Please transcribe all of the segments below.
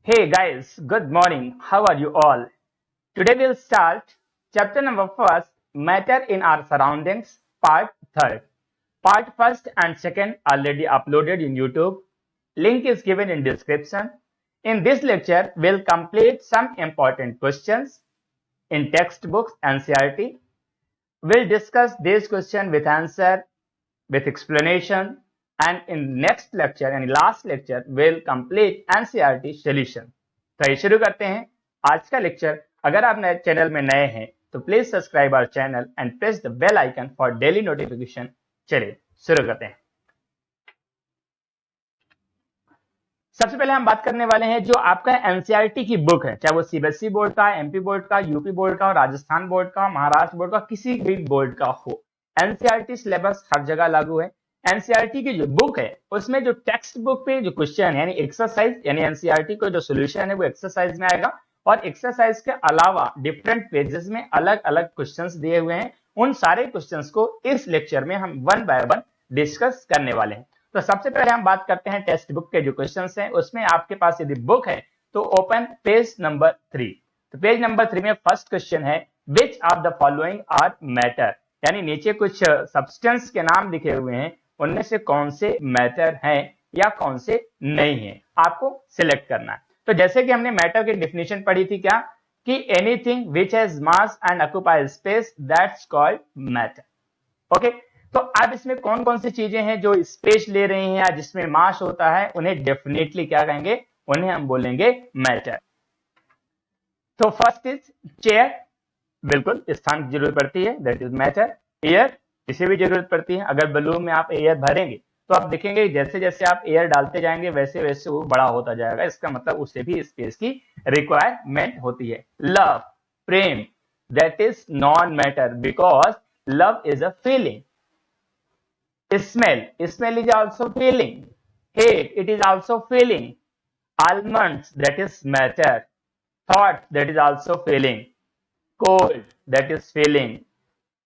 Hey guys, good morning. How are you all? Today we'll start chapter number first, Matter in Our Surroundings, part third. Part first and second already uploaded in YouTube. Link is given in description. In this lecture, we'll complete some important questions in textbooks and CRT. We'll discuss these questions with answer, with explanation, and in next lecture and last lecture we'll complete NCERT solution. तो ये शुरू करते हैं आज का lecture. अगर आप नए चैनल में नए हैं तो please subscribe our channel and press the bell icon for daily notification. चलिए शुरू करते हैं। सबसे पहले हम बात करने वाले हैं जो आपका एनसीईआरटी की बुक है, चाहे वो सीबीएसई बोर्ड का, एमपी बोर्ड का, यूपी बोर्ड का, राजस्थान बोर्ड का, महाराष्ट्र बोर्ड का, किसी भी बोर्ड का हो, एनसीईआरटी सिलेबस हर जगह लागू है। एनसीईआरटी की जो बुक है उसमें जो टेक्स्ट बुक पे जो क्वेश्चन यानी एक्सरसाइज यानी एनसीईआरटी को जो सोल्यूशन है वो एक्सरसाइज में आएगा और एक्सरसाइज के अलावा डिफरेंट पेजेस में अलग अलग क्वेश्चंस दिए हुए हैं। उन सारे क्वेश्चंस को इस लेक्चर में हम वन बाय वन डिस्कस करने वाले हैं। तो सबसे पहले हम बात करते हैं टेक्स्ट बुक के जो क्वेश्चंस हैं उसमें आपके पास यदि बुक है तो ओपन पेज नंबर 3। तो पेज नंबर 3 में फर्स्ट क्वेश्चन है which of the following are matter, यानी नीचे कुछ सब्सटेंस के नाम लिखे हुए हैं, उनमें से कौन से मैटर हैं या कौन से नहीं है, आपको सिलेक्ट करना है। तो जैसे कि हमने मैटर की डेफिनेशन पढ़ी थी क्या कि anything which has mass and occupy space that's called matter. Okay, तो अब इसमें कौन कौन सी चीजें हैं जो स्पेस ले रही हैं या जिसमें मास होता है, उन्हें डेफिनेटली क्या कहेंगे, उन्हें हम बोलेंगे मैटर। तो फर्स्ट इज चेयर, बिल्कुल स्थान की जरूरत पड़ती है, दैट इज मैटर। एयर, इसे भी जरूरत पड़ती है। अगर बलून में आप एयर भरेंगे तो आप देखेंगे जैसे जैसे आप एयर डालते जाएंगे वैसे वैसे वो बड़ा होता जाएगा, इसका मतलब उसे भी स्पेस की रिक्वायरमेंट होती है। Love, Prem, that is non matter because love is a feeling. Smell is also feeling. Hate, it is also feeling. Almonds, that is matter. Thought, that is also feeling. Cold, that is feeling.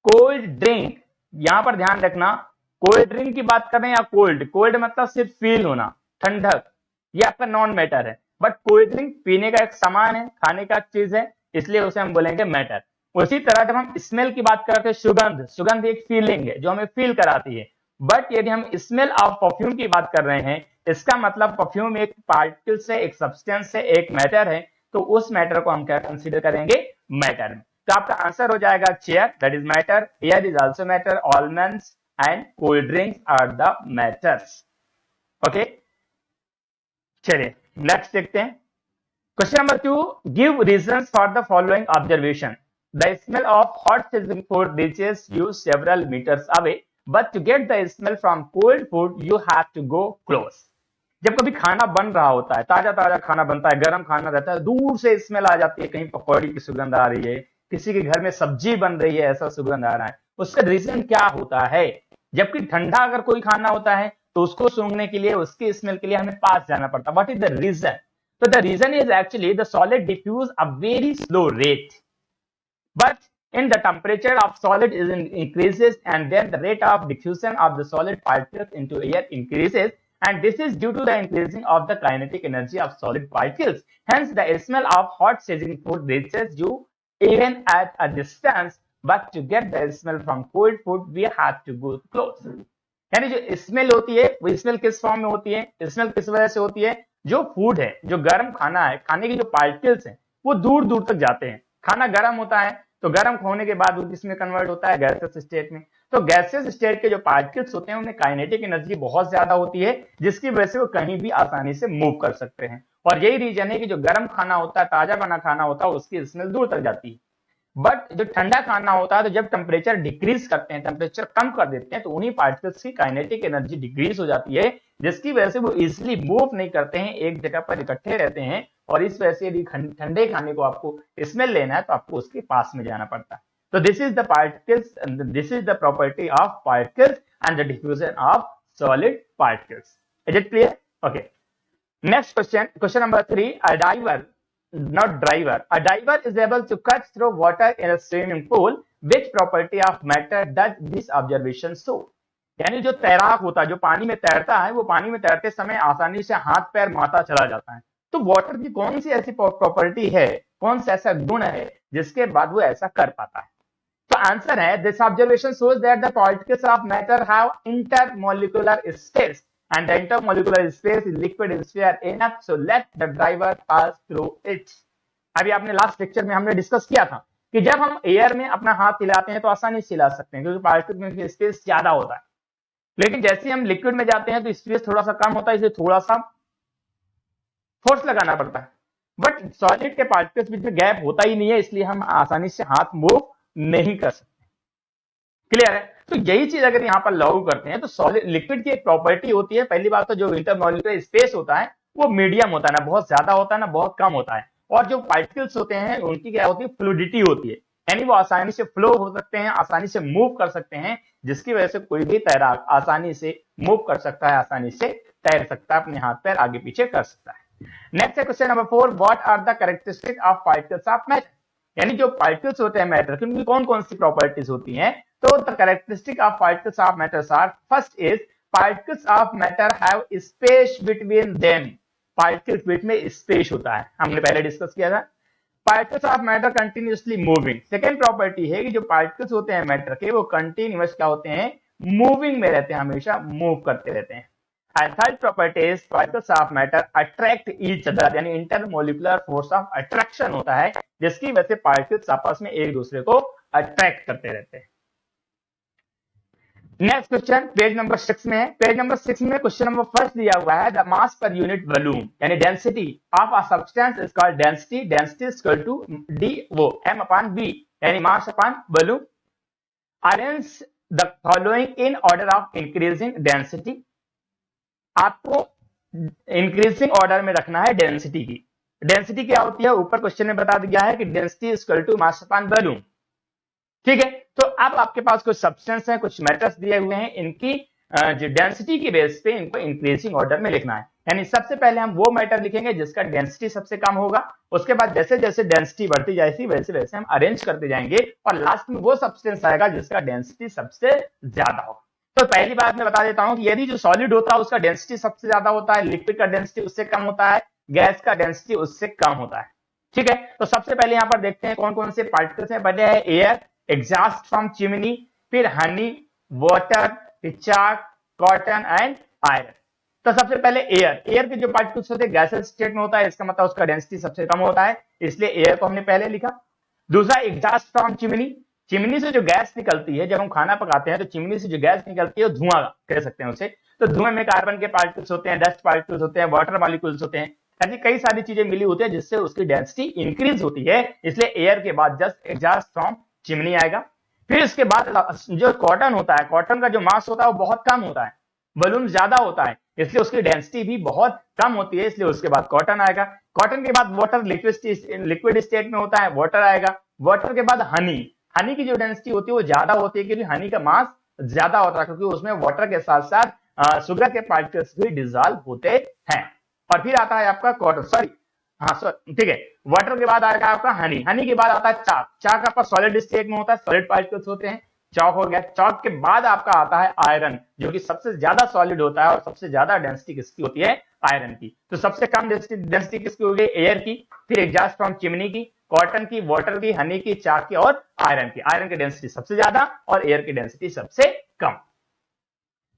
Cold drink, यहां पर ध्यान रखना cold drink की बात कर रहे हैं या कोल्ड मतलब सिर्फ फील होना, ठंडक, ये आपका नॉन मैटर है। बट कोल्ड ड्रिंक पीने का एक सामान है, खाने का चीज है, इसलिए उसे हम बोलेंगे मैटर। उसी तरह जब हम स्मेल की बात करते हैं, सुगंध एक फीलिंग है जो हमें फील कराती है। बट यदि हम स्मेल ऑफ परफ्यूम की बात कर रहे हैं, इसका मतलब परफ्यूम एक पार्टिकल्स है, एक सब्सटेंस है, एक मैटर है, तो उस मैटर को हम क्या कंसीडर करेंगे, मैटर। तो आपका आंसर हो जाएगा chair, that is matter. Air is also matter, almonds and cold drinks are the matters. Okay, चलिए नेक्स्ट देखते हैं। Question number 2, give reasons for the following observation. The smell of hot sizzling food reaches you several metres away, but to get the smell from cold food you have to go close। जब कभी खाना बन रहा होता है, ताजा ताजा खाना बनता है, गर्म खाना रहता है, दूर से स्मेल आ जाती है, कहीं पकौड़ी की सुगंध आ रही है, किसी के घर में सब्जी बन रही है, ऐसा सुगंध आ रहा है। उसका रीजन क्या होता है? जबकि ठंडा अगर कोई खाना होता है तो उसको सूंघने के लिए, उसकी स्मेल के लिए हमें पास जाना पड़ता है। What is the reason? तो the reason is actually the solid diffuse a very slow rate, but in the temperature of solid increases and then the rate of diffusion of the solid particles into air increases, and this is due to the increasing of the kinetic energy of solid particles. Hence the smell of hot sizzling food reaches you even at a distance, but to get the smell from cold food we have to go close। यानी जो smell होती है वो smell किस form में होती है, smell किस वजह से होती है, जो फूड है, जो गर्म खाना है, खाने के जो पार्टिकल्स हैं वो दूर दूर तक जाते हैं। खाना गर्म होता है तो गर्म होने के बाद वो किसमें कन्वर्ट होता है, गैसेस स्टेट में। तो गैसेस स्टेट के जो पार्टिकल्स होते हैं उनमें काइनेटिक एनर्जी बहुत ज्यादा होती है, जिसकी वजह से वो कहीं भी आसानी से मूव कर सकते हैं। और यही रीजन है कि जो गर्म खाना होता है, ताजा बना खाना होता है, उसकी स्मेल दूर तक जाती है। बट जो ठंडा खाना होता है तो जब टेम्परेचर डिक्रीज करते हैं, टेम्परेचर कम कर देते हैं, तो उन्हीं पार्टिकल्स की काइनेटिक एनर्जी डिक्रीज हो जाती है, जिसकी वजह से वो इजिली मूव नहीं करते हैं, एक जगह पर इकट्ठे रहते हैं। और इस वजह से यदि ठंडे खाने को आपको स्मेल लेना है तो आपको उसके पास में जाना पड़ता है। तो this is the particles, this is the property of particles and the diffusion of solid particles. Is it clear? Okay, next question, question number 3, a diver, not driver, a diver is able to cut through water in a swimming pool, which property of matter does this observation show? यानी जो तैराक होता है, जो पानी में तैरता है, वो पानी में तैरते समय आसानी से हाथ पैर मारता चला जाता है। तो वाटर की कौन सी ऐसी प्रॉपर्टी है, कौन सा ऐसा गुण है जिसके बाद वो ऐसा कर पाता है? तो आंसर है, this observation shows that the particles of matter have intermolecular space and the intermolecular space is liquid sphere enough so let the driver pass through it। अभी आपने लास्ट लेक्चर में हमने डिस्कस किया था कि जब हम एयर में अपना हाथ हिलाते हैं तो आसानी से हिला सकते हैं क्योंकि पार्टिकल में स्पेस ज्यादा होता है, लेकिन जैसे हम लिक्विड में जाते हैं तो स्पेस थोड़ा सा कम होता है, इसलिए थोड़ा सा फोर्स लगाना पड़ता है। बट सॉलिड के पार्टिकल्स बीच में गैप होता ही नहीं है, इसलिए हम आसानी से हाथ मूव नहीं कर सकते। क्लियर है? तो यही चीज अगर यहाँ पर लागू करते हैं तो सॉलिड लिक्विड की एक प्रॉपर्टी होती है, पहली बात तो जो इंटरमॉलिक्यूलर स्पेस होता है वो मीडियम होता है, ना बहुत ज्यादा होता है ना बहुत कम होता है, और जो पार्टिकल्स होते हैं उनकी क्या होती है, फ्लूइडिटी होती है, यानी वो आसानी से फ्लो हो सकते हैं, आसानी से मूव कर सकते हैं, जिसकी वजह से कोई भी तैराक आसानी से मूव कर सकता है, आसानी से तैर सकता है, अपने हाथ पैर आगे पीछे कर सकता है। नेक्स्ट है question number 4, what are the characteristic of particles of matter, यानी जो पार्टिकल्स होते हैं मैटर की उनकी कौन कौन सी प्रॉपर्टीज होती हैं? तो the characteristic of particles of matter are, first is particles of matter have space between them, particles बीच में स्पेस होता है, हमने पहले डिस्कस किया था। Particles of matter continuously moving, second property है कि जो पार्टिकल्स होते हैं मैटर के वो कंटिन्यूअस क्या होते हैं, मूविंग में रहते हैं, हमेशा मूव करते रहते हैं। And third property is particles of matter attract each other, यानी इंटरमोलिकुलर फोर्स ऑफ अट्रैक्शन होता है जिसकी वजह से पार्टिकल्स आपस में एक दूसरे को अट्रैक्ट करते रहते हैं। नेक्स्ट क्वेश्चन पेज नंबर 6 में है। पेज नंबर 6 में क्वेश्चन नंबर फर्स्ट दिया हुआ है, the mass per unit volume यानी density of a substance is called density, density is equal to d वो m अपॉन v यानी mass upon volume. Arrange the following in order of increasing density, आपको increasing order में रखना है density की। Density क्या होती है, ऊपर क्वेश्चन में बता दिया है कि density is equal to mass upon volume, ठीक है। तो अब आपके पास कुछ सब्सटेंस है, कुछ मेटल्स दिए हुए हैं, इनकी जो डेंसिटी की बेस पे इनको इंक्रीजिंग ऑर्डर में लिखना है, यानी सबसे पहले हम वो मेटल लिखेंगे जिसका डेंसिटी सबसे कम होगा, उसके बाद जैसे जैसे डेंसिटी बढ़ती जाएगी वैसे वैसे हम अरेंज करते जाएंगे और लास्ट में वो सब्सटेंस आएगा जिसका डेंसिटी सबसे ज्यादा होगा। तो पहली बात मैं बता देता हूं कि यदि जो सॉलिड होता है उसका डेंसिटी सबसे ज्यादा होता है, लिक्विड का डेंसिटी उससे कम होता है, गैस का डेंसिटी उससे कम होता है, ठीक है। तो सबसे पहले यहाँ पर देखते हैं कौन कौन से पार्टिकल्स हैं। पहले है एयर, एग्जॉस्ट फ्रॉम चिमनी, फिर honey, water, chalk, cotton and iron. तो सबसे पहले एयर, एयर के जो पार्टिकल्स होते हैं गैसेस स्टेट में होता है, इसका मतलब उसका डेंसिटी सबसे कम होता है, इसलिए एयर को हमने पहले लिखा। दूसरा एग्जॉस्ट फ्रॉम चिमनी, चिमनी से जो गैस निकलती है, जब हम खाना पकाते हैं तो चिमनी से जो गैस निकलती है वो धुआं कह सकते हैं उसे। तो धुएं में कार्बन के पार्टिकल्स होते हैं, डस्ट पार्टिकल्स होते हैं, वाटर मॉलिक्यूल्स होते हैं, ऐसी कई सारी चीजें मिली होती है जिससे उसकी डेंसिटी इंक्रीज होती है, इसलिए एयर के बाद जस्ट एग्जॉस्ट फ्रॉम चिमनी आएगा। फिर इसके बाद जो कॉटन होता है, कॉटन का जो मास होता है वो बहुत कम होता है, वॉल्यूम ज्यादा होता है, इसलिए उसकी डेंसिटी भी बहुत कम होती है, इसलिए उसके बाद कॉटन आएगा। कॉटन के बाद वाटर, लिक्विड स्टेट में होता है, वाटर आएगा। वाटर के बाद हनी, हनी की जो डेंसिटी होती है वो ज्यादा होती है क्योंकि हनी का मास ज्यादा होता है, क्योंकि उसमें वाटर के साथ साथ शुगर के पार्टिकल्स भी डिसॉल्व होते हैं। और फिर आता है आपका कॉटन, सॉरी हाँ सॉरी ठीक है, वाटर के बाद आएगा आपका हनी, हनी के बाद आता है चाक, चाक आपका सॉलिड स्टेट में होता है, सॉलिड पार्टिकल्स होते हैं, चौक हो गया। चौक के बाद आपका आता है आयरन, जो कि सबसे ज्यादा सॉलिड होता है और सबसे ज्यादा डेंसिटी किसकी होती है, आयरन की। तो सबसे कम डेंसिटी किसकी होगी, एयर की, फिर एग्जॉस्ट फ्रॉम चिमनी की, कॉटन की, वाटर की, हनी की, चाक की और आयरन की। आयरन की डेंसिटी सबसे ज्यादा और एयर की डेंसिटी सबसे कम।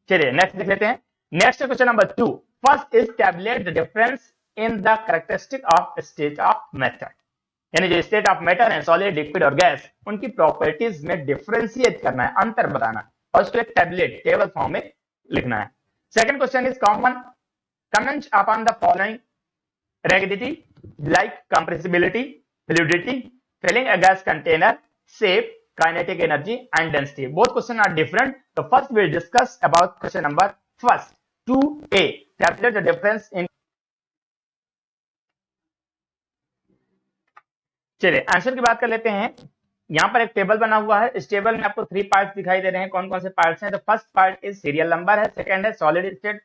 चलिए नेक्स्ट देख लेते हैं। Next question number 2, first is tabulate the difference in the characteristic of state of matter, यानी जो स्टेट ऑफ मैटर है, सॉलिड, लिक्विड और गैस, उनकी प्रॉपर्टीज में डिफरेंशिएट करना है, अंतर बताना और उसको एक टैबलेट टेबल फॉर्म में लिखना है। Second question is common comment upon the following rigidity like compressibility, fluidity, filling a gas container, shape, kinetic energy and density. Both questions are different. So first we'll discuss about question number first 2a. Calculate the difference in. चलिए answer की बात कर लेते हैं। यहाँ पर एक table बना हुआ है, इस टेबल में आपको 3 पार्ट्स दिखाई दे रहे हैं। कौन कौन से पार्ट्स हैं? तो first part is serial number है, सेकंड है सॉलिड स्टेट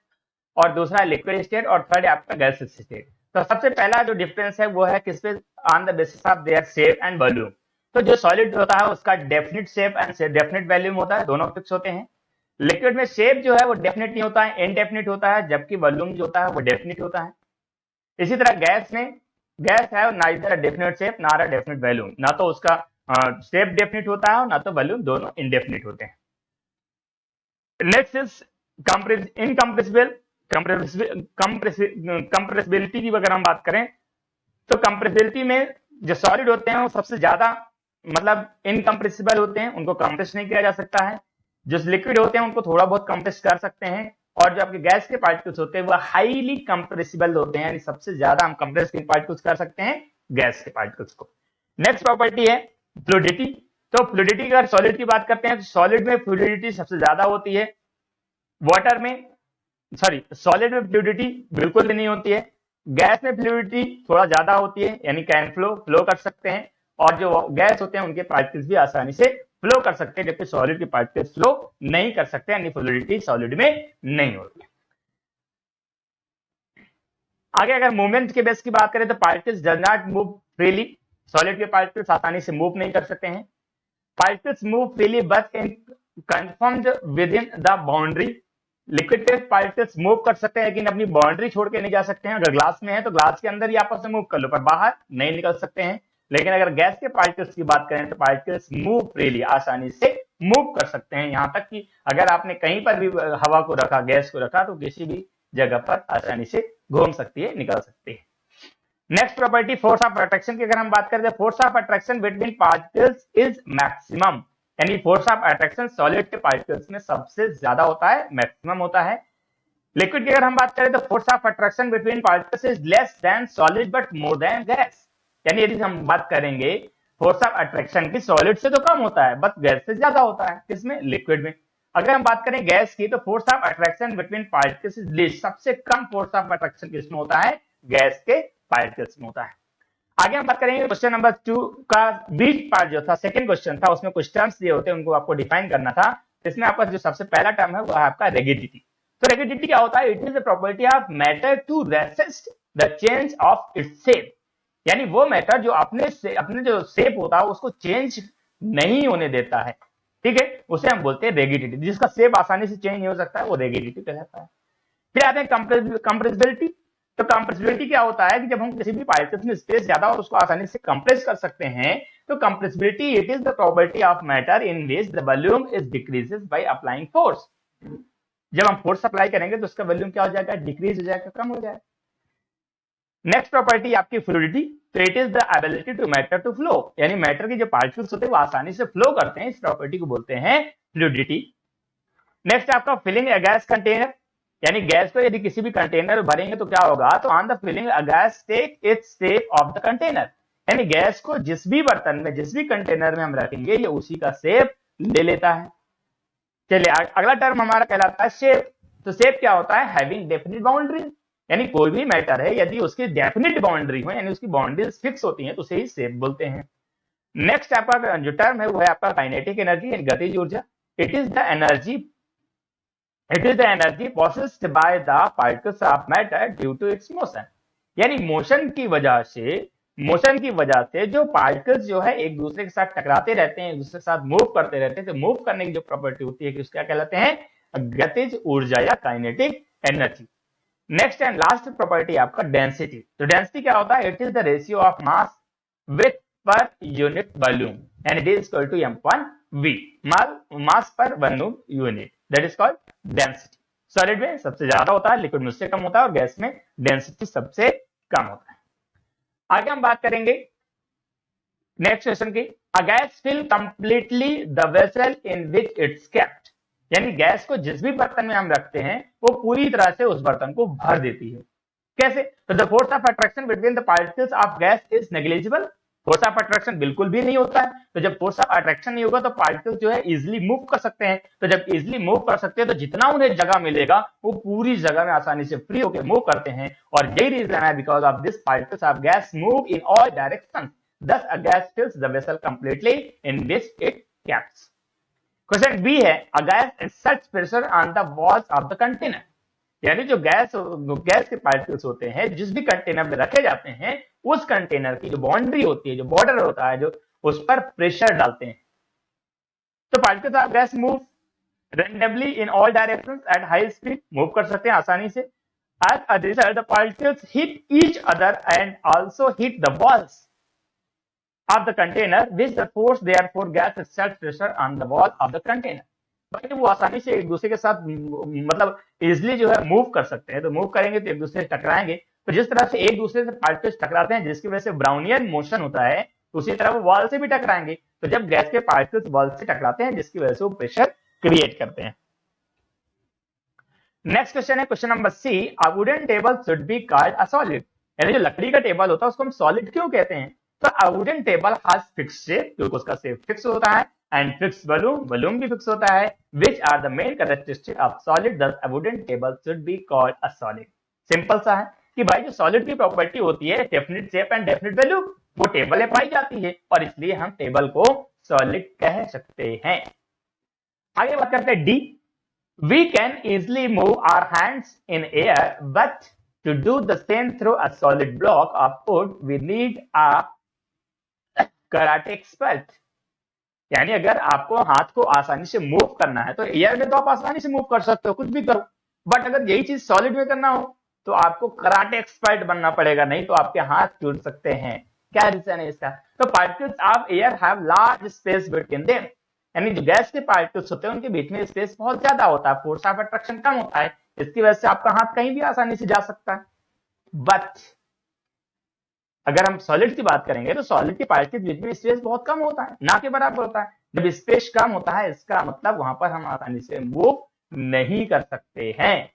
और दूसरा है लिक्विड स्टेट और थर्ड है आपका गैस स्टेट। तो सबसे पहला जो डिफरेंस है वो है किस पे, on the basis of their shape and volume. तो जो सॉलिड होता है उसका definite shape and definite volume होता है, दोनों फिक्स होते हैं। लिक्विड में शेप जो है वो डेफिनिट नहीं होता है, इनडेफिनिट होता है, जबकि वॉल्यूम जो होता है वो डेफिनिट होता है। इसी तरह गैस है नाइदर डेफिनेट शेप ना डेफिनेट वॉल्यूम, ना तो उसका शेप डेफिनेट होता है और ना तो वॉल्यूम, दोनों इनडेफिनेट होते हैं। नेक्स्ट इज इनकम्प्रेसिबल कंप्रेसिबिलिटी की अगर हम बात करें तो कंप्रेसिबिलिटी में जो सॉलिड होते हैं वो सबसे ज्यादा मतलब इनकम्प्रेसिबल होते हैं, उनको कंप्रेस नहीं किया जा सकता है। जो लिक्विड होते हैं उनको थोड़ा बहुत कंप्रेस कर सकते हैं, और जो आपके गैस के पार्टिकल्स होते हैं वो हाईली कंप्रेसिबल होते हैं, यानी सबसे ज्यादा हम कंप्रेस पार्टिकल्स कर सकते हैं गैस के पार्टिकल्स को। नेक्स्ट प्रॉपर्टी है फ्लूइडिटी। तो फ्लूइडिटी का सॉलिड की बात करते हैं तो सॉलिड में फ्लूइडिटी सबसे ज्यादा होती है, वाटर में सॉलिड में फ्लूइडिटी बिल्कुल भी नहीं होती है। गैस में फ्लूइडिटी थोड़ा ज्यादा होती है, यानी कैन फ्लो कर सकते हैं, और जो गैस होते हैं उनके पार्टिकल्स भी आसानी से फ्लो कर सकते हैं, जबकि सॉलिड के पार्टिकल्स फ्लो नहीं कर सकते, यानी फ्लूइडिटी सॉलिड में नहीं होती। आगे अगर मूवमेंट के बेस की बात करें तो particles does not move freely, solid के पार्टिकल्स आसानी से मूव नहीं कर सकते हैं। Particles move freely but in confirmed with in the boundary, liquid के पार्टिकल्स मूव कर सकते हैं लेकिन अपनी बाउंड्री छोड़ के नहीं जा सकते हैं। अगर ग्लास में है तो ग्लास के अंदर ही आपस में मूव कर लो, पर बाहर नहीं निकल सकते हैं। लेकिन अगर गैस के पार्टिकल्स की बात करें तो पार्टिकल्स मूव फ्रीली, आसानी से मूव कर सकते हैं। यहां तक कि अगर आपने कहीं पर भी हवा को रखा, गैस को रखा, तो किसी भी जगह पर आसानी से घूम सकती है, निकल सकती है। Next property force of attraction की अगर हम बात करें तो force of attraction between particles is maximum, यानी फोर्स ऑफ अट्रैक्शन सॉलिड के पार्टिकल्स में सबसे ज्यादा होता है, मैक्सिमम होता है। लिक्विड की अगर हम बात करें तो force of attraction between particles is less than solid but more than gas, यानी यदि हम बात करेंगे फोर्स ऑफ अट्रैक्शन की सॉलिड से तो कम होता है बट गैस से ज्यादा होता है, किसमें, लिक्विड में। अगर हम बात करें गैस की तो force of attraction between particles is less, सबसे कम फोर्स ऑफ अट्रैक्शन किसमें होता है, गैस के पार्टिकल्स में होता है। आगे हम बात करेंगे क्वेश्चन नंबर 2 का बीच पार्ट जो था, सेकंड क्वेश्चन था, उसमें कुछ टर्म्स दिए होते हैं, उनको आपको डिफाइन करना था। इसमें आपका जो सबसे पहला टर्म है वो है आपका रिजिडिटी। तो रिजिडिटी क्या होता है, it is the property of matter to resist the change of its shape, यानी वो मैटर जो अपने जो शेप होता है उसको चेंज नहीं होने देता है, ठीक है, उसे हम बोलते हैं रिजिडिटी। जिसका शेप आसानी से चेंज नहीं हो सकता है वो रिजिडिटी कहलाता है। फिर आते हैं कंप्रेसिबिलिटी। तो कंप्रेसिबिलिटी क्या होता है कि जब हम किसी भी पार्टिकल्स में स्पेस ज्यादा और उसको आसानी से कंप्रेस कर सकते हैं, तो compressibility it is the property of matter in which the volume is decreases by applying force. जब हम फोर्स अप्लाई करेंगे तो उसका वॉल्यूम क्या हो जाएगा, डिक्रीज हो जाएगा, कम हो जाएगा। नेक्स्ट प्रॉपर्टी आपकी फ्लूइडिटी, तो it is the ability to matter to flow, यानी मैटर के जो पार्टिकल्स होते हैं वो आसानी से फ्लो करते हैं, इस प्रॉपर्टी को बोलते हैं फ्लूइडिटी। नेक्स्ट आपका फिलिंग ए गैस कंटेनर, यानी गैस को यदि किसी भी कंटेनर में भरेंगे तो क्या होगा, तो on the filling gas take its shape of the container, यानी गैस को जिस भी बर्तन में, जिस भी कंटेनर में हम रखेंगे ये उसी का शेप ले लेता है। चलिए अगला टर्म हमारा कहलाता है शेप। तो शेप क्या होता है, हैविंग डेफिनिट बाउंड्री, यानी कोई भी मैटर है यदि उसकी डेफिनिट बाउंड्री हो, यानी उसकी बाउंड्रीज फिक्स होती हैं तो उसे ही शेप बोलते हैं। नेक्स्ट आपका जो टर्म है वो है आपका काइनेटिक एनर्जी, यानी गतिज ऊर्जा। It is the energy possessed by the particles of matter due to its motion, यानी मोशन की वजह से जो पार्टिकल्स जो है एक दूसरे के साथ टकराते रहते हैं, एक दूसरे के साथ मूव करते रहते हैं, तो मूव करने की जो प्रॉपर्टी होती है कि उसका कहलाते हैं गतिज ऊर्जा या kinetic energy. Next and last property आपका डेंसिटी। तो डेंसिटी क्या होता है, it is the ratio of mass with per unit volume, and it is equal to m/v, mass per volume unit, that is called density. Solid में सबसे ज्यादा होता है, लिक्विड में उससे कम होता है, और गैस में डेंसिटी सबसे कम होता है। आगे हम बात करेंगे नेक्स्ट क्वेश्चन की, a gas fill completely the vessel in which it's kept, यानी गैस को जिस भी बर्तन में हम रखते हैं वो पूरी तरह से उस बर्तन को भर देती है। कैसे, तो the force of attraction between the particles of gas is negligible, force of attraction बिल्कुल भी नहीं होता है। तो जब फोर्स ऑफ अट्रैक्शन नहीं होगा तो पार्टिकल्स जो है इजिली मूव कर सकते हैं, तो जब इजिली मूव कर सकते हैं तो जितना उन्हें जगह मिलेगा वो पूरी जगह में आसानी से फ्री होकर मूव करते हैं, और यही रीजन है because of this particles of gas move in all directions, thus a gas fills the vessel completely in which it keeps। Question B है, a gas exerts pressure on the walls of the container, यानी जो gas के particles होते हैं जिस भी container में रखे जाते हैं उस कंटेनर की जो बाउंड्री होती है, जो बॉर्डर होता है, जो उस पर प्रेशर डालते हैं। तो particles of gas move randomly in all directions at high speed, move कर सकते हैं आसानी से, As a result, the particles hit each other and also hit the walls of the container, which the force therefore gas exerts pressure on the wall of the container. भाई वो आसानी से एक दूसरे के साथ मतलब इजिली जो है मूव कर सकते हैं, तो मूव करेंगे तो एक दूसरे से टकराएंगे। तो जिस तरह से एक दूसरे से पार्टिकल्स टकराते हैं जिसकी वजह से ब्राउनियन मोशन होता है, उसी तरह वो वॉल से भी टकराएंगे। तो जब गैस के पार्टिकल्स वॉल से टकराते हैं जिसकी वजह से वो प्रेशर क्रिएट करते हैं। नेक्स्ट क्वेश्चन है question number C, a wooden table should be called a solid. यानी जो लकड़ी का टेबल होता है उसको हम सॉलिड क्यों कहते हैं? तो a wooden table has fixed shape, क्योंकि उसका शेप फिक्स होता है, एंड फिक्स वॉल्यूम, वॉल्यूम भी फिक्स होता है, which are the main characteristic of solid, thus a wooden table should be called a solid. Simple सा है कि भाई जो सॉलिड की प्रॉपर्टी होती है definite shape and definite value, वो टेबल में पाई जाती है और इसलिए हम टेबल को सॉलिड कह सकते हैं। आगे बात करते हैं D, we can easily move our hands in air, but to do the same through a solid block of wood, we need a karate expert। यानी अगर आपको हाथ को आसानी से मूव करना है तो एयर में तो आप आसानी से मूव कर सकते हो, कुछ भी करो, बट अगर यही चीज सॉलिड में करना हो तो आपको कराटे एक्सपर्ट बनना पड़ेगा, नहीं तो आपके हाथ टूट सकते हैं। क्या रीजन है इसका? तो particles of air have large space between them, यानी जो गैस के पार्टिकल्स होते हैं उनके बीच में स्पेस बहुत ज्यादा होता है, फोर्स ऑफ अट्रैक्शन कम होता है, इसकी वजह से आपका हाथ कहीं भी आसानी से जा सकता है। बट अगर हम सॉलिड की बात करेंगे तो सॉलिड के पार्टिकल्स के बीच में स्पेस बहुत कम होता है, ना के बराबर होता है। जब स्पेस कम होता है इसका मतलब वहां पर हम आसानी से मूव नहीं कर सकते हैं।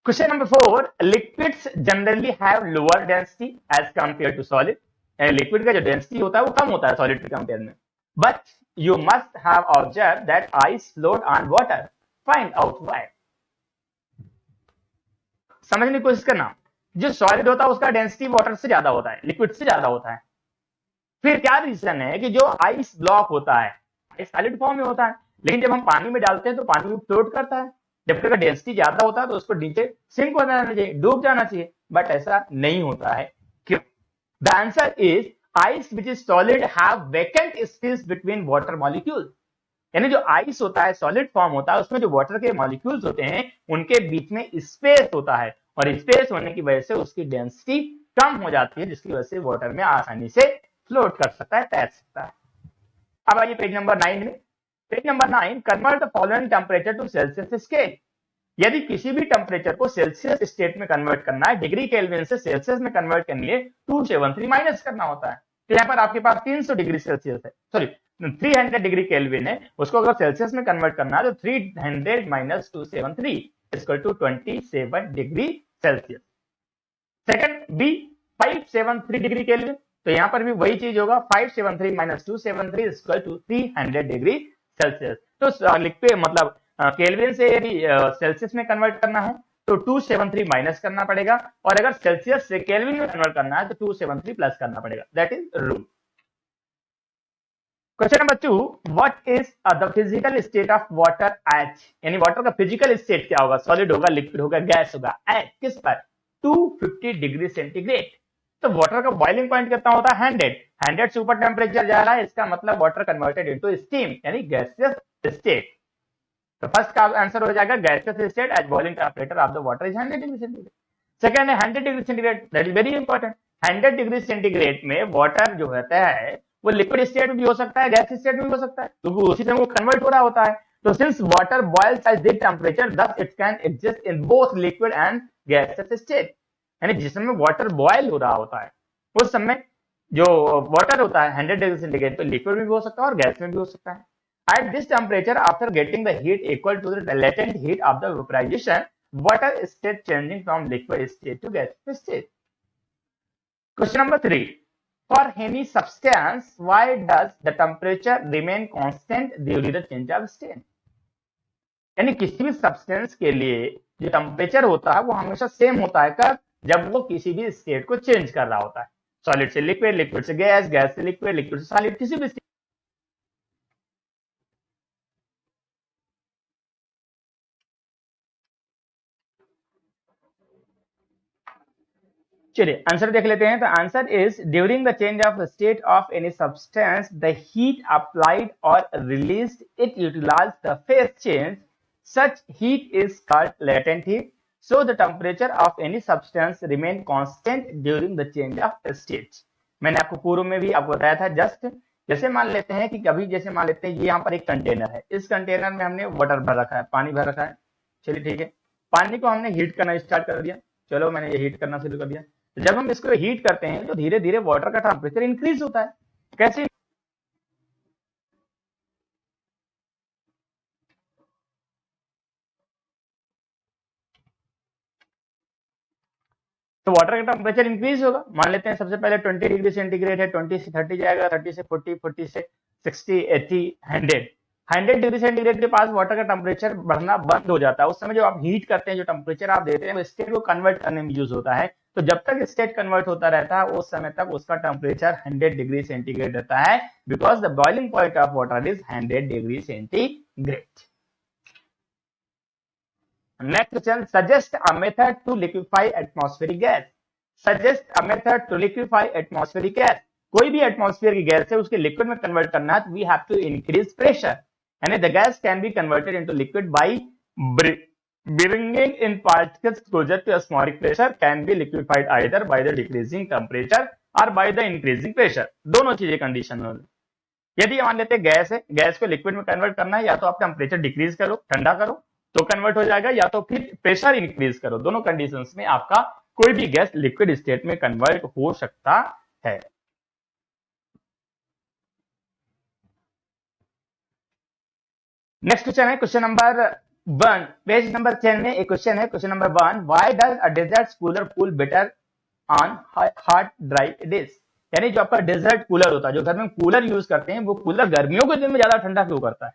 Question number 4, liquids generally have lower density as compare to solid. Liquid का जो डेंसिटी होता है वो कम होता है सॉलिड के कंपेयर में। But you must have observed that ice float on water. Find out why. समझने की कोशिश करना, जो सॉलिड होता है उसका डेंसिटी वाटर से ज्यादा होता है, लिक्विड से ज्यादा होता है। फिर क्या रीजन है कि जो आइस ब्लॉक होता है, आइस सॉलिड फॉर्म में होता है, लेकिन जब हम पानी में डालते हैं तो पानी में फ्लोट करता है। जब तक डेंसिटी ज्यादा होता है तो उसको नीचे सिंक हो जाना चाहिए, डूब जाना चाहिए, बट ऐसा नहीं होता है। क्यों? The answer is ice which is solid have vacant space between water molecules। यानी जो आइस होता है सॉलिड फॉर्म होता है उसमें जो वाटर के मॉलिक्यूल्स होते हैं उनके बीच में स्पेस होता है, और स्पेस होने की वजह से उसकी डेंसिटी कम हो जाती है, जिसकी वजह से वाटर में आसानी से फ्लोट कर सकता है, तैर सकता है। अब आइए पेज नंबर 9 में। Page number 9, convert the following temperature to Celsius scale. यदि किसी भी टेम्परेचर को सेल्सियस स्टेट में कन्वर्ट करना है, डिग्री केल्विन से सेल्सियस में कन्वर्ट करने के लिए 273 माइनस करना होता है। तो यहाँ पर आपके पास 300 डिग्री सेल्सियस है, सॉरी 300 डिग्री केल्विन है, उसको अगर सेल्सियस में कन्वर्ट करना है तो 300 minus 273 equal to 27 degree Celsius. Second B 573 degree Kelvin, तो यहाँ पर भी वही चीज होगा, 573 minus 273 equal to 300 degree Celsius. तो लिखते मतलब केल्विन से यदि सेल्सियस में कन्वर्ट करना है तो 273 माइनस करना पड़ेगा, और अगर सेल्सियस से केल्विन में कन्वर्ट करना है तो 273 प्लस करना पड़ेगा। That is rule. Question number 2, what is the physical state of water at, यानी वाटर का फिजिकल स्टेट क्या होगा? सॉलिड होगा, लिक्विड होगा, गैस होगा, एट किस पर? 250 डिग्री सेंटीग्रेड। तो वाटर का बॉइलिंग पॉइंट कितना होता है? 100 से ऊपर टेम्परेचर जा रहा है, इसका मतलब वाटर कन्वर्टेड इनटू स्टीम, यानी गैसियस स्टेट। तो फर्स्ट का आंसर हो जाएगा gaseous state at boiling temperature of the water is 100 degree centigrade. Second है 100 degree centigrade, that is very important. 100 degree centigrade में वाटर जो होता है वो लिक्विड स्टेट में भी हो सकता है, गैस स्टेट में भी हो सकता है, क्योंकि उसी समय वो कन्वर्ट हो रहा होता है। तो since water boils at this temperature, thus it can exist in both liquid and gaseous state। यानी जिस समय वाटर बॉयल हो रहा होता है उस समय जो वाटर होता है 100 डिग्री सेंटीग्रेड तो लिक्विड में भी हो सकता है और गैस में भी हो सकता है। At this temperature, after getting the heat equal to the latent heat of the vaporization, water state changing from liquid state to gaseous state। Question number 3, for any substance, why does the temperature remain constant during the change of state? यानी किसी भी substance के लिए जो temperature होता है वो हमेशा सेम होता है कब? जब वो किसी भी स्टेट को चेंज कर रहा होता है, सॉलिड से लिक्विड, लिक्विड से गैस, गैस से लिक्विड, लिक्विड से सॉलिड, किसी भी स्टेट। चलिए आंसर देख लेते हैं। तो answer is during the change of state of any substance the heat applied और released it utilize the phase change, such heat is called latent heat. So the temperature of any substance remain constant during the change of state. मैंने आपको पूर्व में भी आपको बताया था just, जैसे मान लेते हैं कि कभी जैसे मान लेते हैं ये यहाँ पर एक कंटेनर है, इस कंटेनर में हमने वाटर भर रखा है, पानी भर रखा है, चलिए ठीक है, पानी को हमने हीट करना स्टार्ट कर दिया, चलो मैंने ये हीट करना शुरू कर दिया। जब हम इसको हीट करते हैं तो धीरे धीरे वाटर का टेम्परेचर इंक्रीज होता है। कैसे? तो वाटर का टेम्परेचर इंक्रीज होगा। मान लेते हैं सबसे पहले 20 डिग्री सेंटीग्रेड है, 20 से 30 जाएगा, 30 से 40, 40 से 60, 80, 100 डिग्री सेंटीग्रेड के पास वाटर का टेम्परेचर बढ़ना बंद हो जाता है। उस समय जो आप हीट करते हैं, जो टेम्परेचर आप देते हैं, वो स्टेट को कन्वर्ट करने में यूज होता है। तो जब तक स्टेट कन्वर्ट होता रहता है उस समय तक उसका टेम्परेचर 100 डिग्री सेंटीग्रेड रहता है, because the boiling point of water is 100 degree centigrade. Next question, suggest a method to liquefy atmospheric gas. Suggest a method to liquefy atmospheric gas. कोई भी एटमॉस्फेयर की गैस है उसके लिक्विड में convert करना है तो we have to increase pressure, यानी the gas can be converted into liquid by bringing in particles closer to atmospheric pressure, can be liquefied either by the decreasing temperature or by the increasing pressure. दोनों चीजें condition में। यदि मान लेते हैं gas है, gas को liquid में कन्वर्ट करना है, या तो आप टेम्परेचर डिक्रीज करो, ठंडा करो तो कन्वर्ट हो जाएगा, या तो फिर प्रेशर इंक्रीज करो। दोनों कंडीशंस में आपका कोई भी गैस लिक्विड स्टेट में कन्वर्ट हो सकता है। नेक्स्ट क्वेश्चन है क्वेश्चन नंबर 1, पेज नंबर 10 में एक क्वेश्चन है, question number 1, why does a desert cooler cool better on hot dry days. यानी जो आपका डेजर्ट कूलर होता है, जो घर में कूलर यूज करते हैं, वो कूलर गर्मियों के दिन में ज्यादा ठंडा क्यों करता है?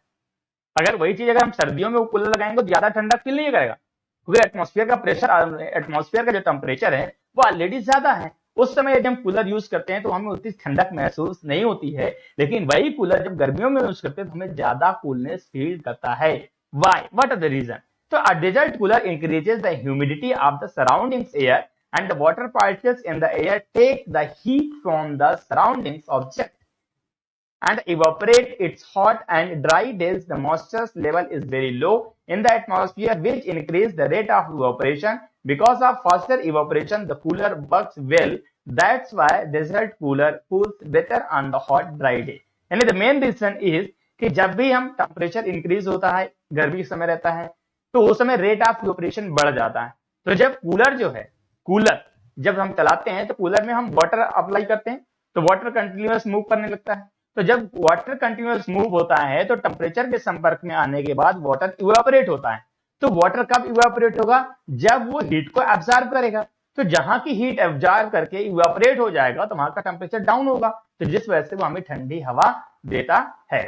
अगर वही चीज अगर हम सर्दियों में वो कूलर लगाएंगे तो ज्यादा ठंडा फील नहीं करेगा, क्योंकि एटमॉस्फेयर का प्रेशर, एटमॉस्फेयर का जो टेम्परेचर है वो ऑलरेडी ज्यादा है। उस समय यदि हम कूलर यूज करते हैं तो हमें उतनी ठंडक महसूस नहीं होती है, लेकिन वही कूलर जब गर्मियों में यूज करते हैं तो हमें ज्यादा कूलनेस फील करता है। Why? What are the reason? तो a desert cooler increases the humidity of the surroundings air and the water particles in the air take the heat from the surroundings object and evaporate. Its hot and dry days the moisture level is very low in the atmosphere, which increase the rate of evaporation. Because of faster evaporation the cooler works well. That's why desert cooler cools better on the hot dry day. यानी the main reason is कि जब भी हम temperature increase होता है, गर्मी के समय रहता है, तो उस समय रेट ऑफ इवेपोरेशन बढ़ जाता है। तो जब कूलर जो है, कूलर जब हम चलाते हैं तो कूलर में हम वाटर अप्लाई करते हैं तो वाटर कंटिन्यूअस मूव करने लगता है। तो जब वाटर कंटिन्यूअस मूव होता है तो टेम्परेचर के संपर्क में आने के बाद वाटर इवेपोरेट होता है। तो वाटर कब इवेपोरेट होगा? जब वो हीट को एब्जॉर्ब करेगा। तो जहां की हीट एब्जॉर्ब करके इवेपोरेट हो जाएगा तो वहां का टेम्परेचर डाउन होगा, तो जिस वजह से वो हमें ठंडी हवा देता है।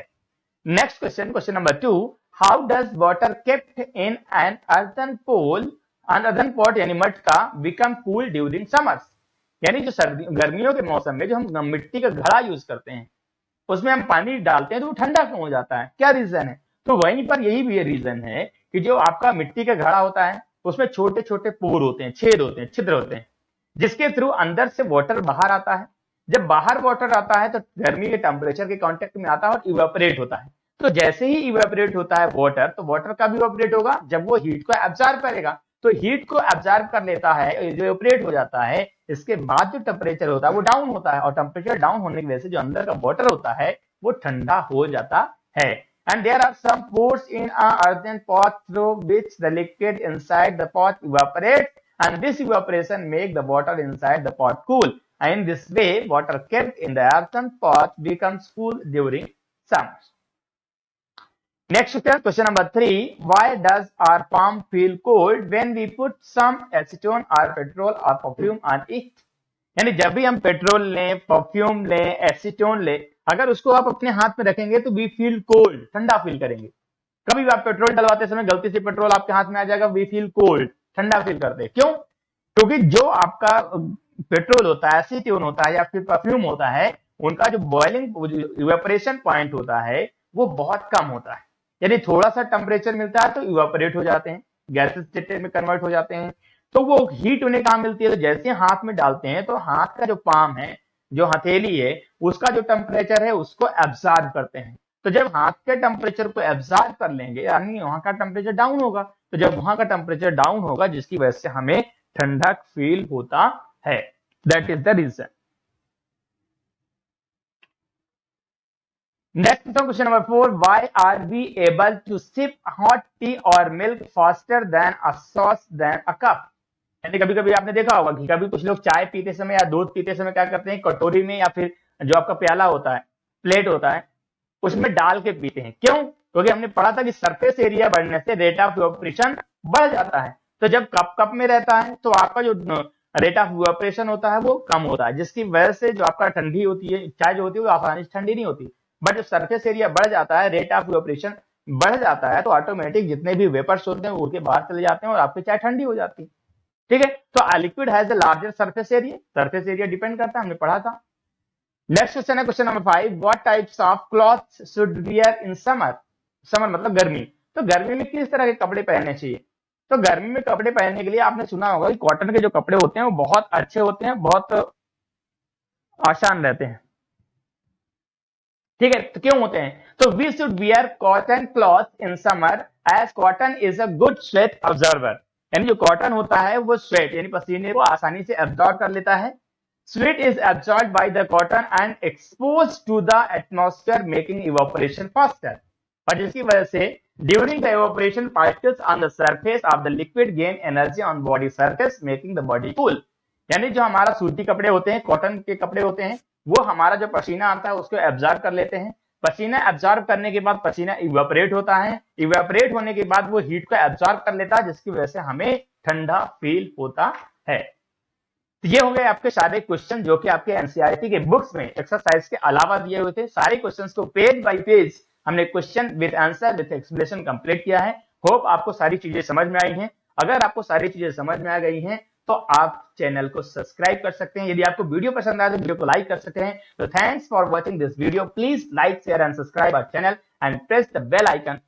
Next question, question number 2, how does water kept in an earthen pole undone pot यानी मटका बिकम कूल ड्यूरिंग समर्स। यानी जो गर्मियों के मौसम में जो हम मिट्टी का घड़ा यूज करते हैं उसमें हम पानी डालते हैं तो वो ठंडा क्यों हो जाता है? क्या रीजन है? तो वहीं पर यही भी रीजन है कि जो आपका मिट्टी का घड़ा होता है उसमें छोटे छोटे पोर होते हैं, छेद होते हैं, छिद्र होते हैं, जिसके थ्रू अंदर से वाटर बाहर आता है। जब बाहर वाटर आता है तो गर्मी के टेम्परेचर के कांटेक्ट में आता है और इवेपोरेट होता है। तो जैसे ही इवेपोरेट होता है वाटर, तो वाटर कब इवेपोरेट होगा? जब वो हीट को एब्जॉर्ब करेगा। तो हीट को एब्जॉर्ब कर लेता है, जो इवेपोरेट हो जाता है, इसके बाद जो टेम्परेचर होता है वो डाउन होता है, और टेम्परेचर डाउन होने की वजह से जो अंदर का वाटर होता है वो ठंडा हो जाता है। And there are some pores in a earthen pot through which the liquid inside the pot evaporates, and this evaporation make the water inside the pot cool. And in this way, water kept in the earthen pot becomes cool during summer. Next question number 3, why does our palm feel cold when we put some acetone or petrol or perfume on it? यानी जब भी हम petrol लें, perfume लें, acetone लें, अगर उसको आप अपने हाथ में रखेंगे तो वी फील कोल्ड, ठंडा फील करेंगे। कभी भी आप पेट्रोल डलवाते समय गलती से पेट्रोल आपके हाथ में आ जाएगा, वी फील कोल्ड, ठंडा फील करते हैं। क्यों? क्योंकि जो आपका पेट्रोल होता है, एसीटोन होता है या फिर परफ्यूम होता है, उनका जो बॉइलिंग इवेपोरेशन पॉइंट होता है वो बहुत कम होता है। यदि थोड़ा सा टेम्परेचर मिलता है तो इवेपोरेट हो जाते हैं, गैसेस स्टेट में कन्वर्ट हो जाते हैं। तो वो हीट उन्हें कहां मिलती है? तो जैसे हाथ में डालते हैं तो हाथ का जो पाम है, जो हथेली है, उसका जो टेम्परेचर है उसको एब्जॉर्ब करते हैं। तो जब हाथ के टेम्परेचर को एब्जॉर्ब कर लेंगे यानी वहां का टेम्परेचर डाउन होगा, तो जब वहां का टेम्परेचर डाउन होगा जिसकी वजह से हमें ठंडक फील होता है, that is the reason. Next question number 4, why are we able to sip hot tea और milk faster than a sauce than a cup. यानी कभी कभी आपने देखा होगा कि कभी कुछ लोग चाय पीते समय या दूध पीते समय क्या करते हैं, कटोरी में या फिर जो आपका प्याला होता है, प्लेट होता है, उसमें डाल के पीते हैं। क्यों? क्योंकि हमने पढ़ा था कि सरफेस एरिया बढ़ने से रेट ऑफ इवेपोरेशन बढ़ जाता है। तो जब कप में रहता है तो आपका जो रेट ऑफ इवेपोरेशन होता है वो कम होता है, जिसकी वजह से जो आपका ठंडी होती है, चाय जो होती है वो आसानी से ठंडी नहीं होती। बट जब सरफेस एरिया बढ़ जाता है, रेट ऑफ इवेपोरेशन बढ़ जाता है, तो ऑटोमेटिक जितने भी वेपर्स होते हैं वो उड़ के बाहर चले जाते हैं और आपकी चाय ठंडी हो जाती है। ठीक है, तो liquid has a larger surface area, surface area depend करता है, हमने पढ़ा था। नेक्स्ट क्वेश्चन है question number 5, what types of clothes should wear in summer. Summer मतलब गर्मी, तो गर्मी में किस तरह के कपड़े पहनने चाहिए। तो गर्मी में कपड़े पहनने के लिए आपने सुना होगा कि कॉटन के जो कपड़े होते हैं वो बहुत अच्छे होते हैं, बहुत आसान रहते हैं। ठीक है, तो क्यों होते हैं? तो we should wear cotton cloth in summer as cotton is a good sweat observer. यानी जो कॉटन होता है वो स्वेट यानी पसीने को आसानी से एब्जॉर्ब कर लेता है। Sweat is absorbed by the cotton and exposed to the atmosphere, making evaporation faster. और जिसकी वजह से during the evaporation, particles on the surface of the liquid gain energy on body surface, making the body cool. यानी जो हमारा सूती कपड़े होते हैं, कॉटन के कपड़े होते हैं, वो हमारा जो पसीना आता है उसको एब्जॉर्ब कर लेते हैं। पसीना एब्जॉर्ब करने के बाद पसीना इवेपोरेट होता है, इवेपोरेट होने के बाद वो हीट को एब्जॉर्ब कर लेता है, जिसकी वजह से हमें ठंडा फील होता है। तो ये हो गए आपके सारे क्वेश्चन जो कि आपके एनसीईआरटी के बुक्स में एक्सरसाइज के अलावा दिए हुए थे। सारे क्वेश्चंस को पेज बाय पेज हमने question with answer with explanation complete किया है। होप आपको सारी चीजें समझ में आई हैं। अगर आपको सारी चीजें समझ में आ गई हैं तो आप चैनल को सब्सक्राइब कर सकते हैं। यदि आपको वीडियो पसंद आए तो वीडियो को लाइक कर सकते हैं। तो thanks for watching this video. Please like share and subscribe our channel and press the bell icon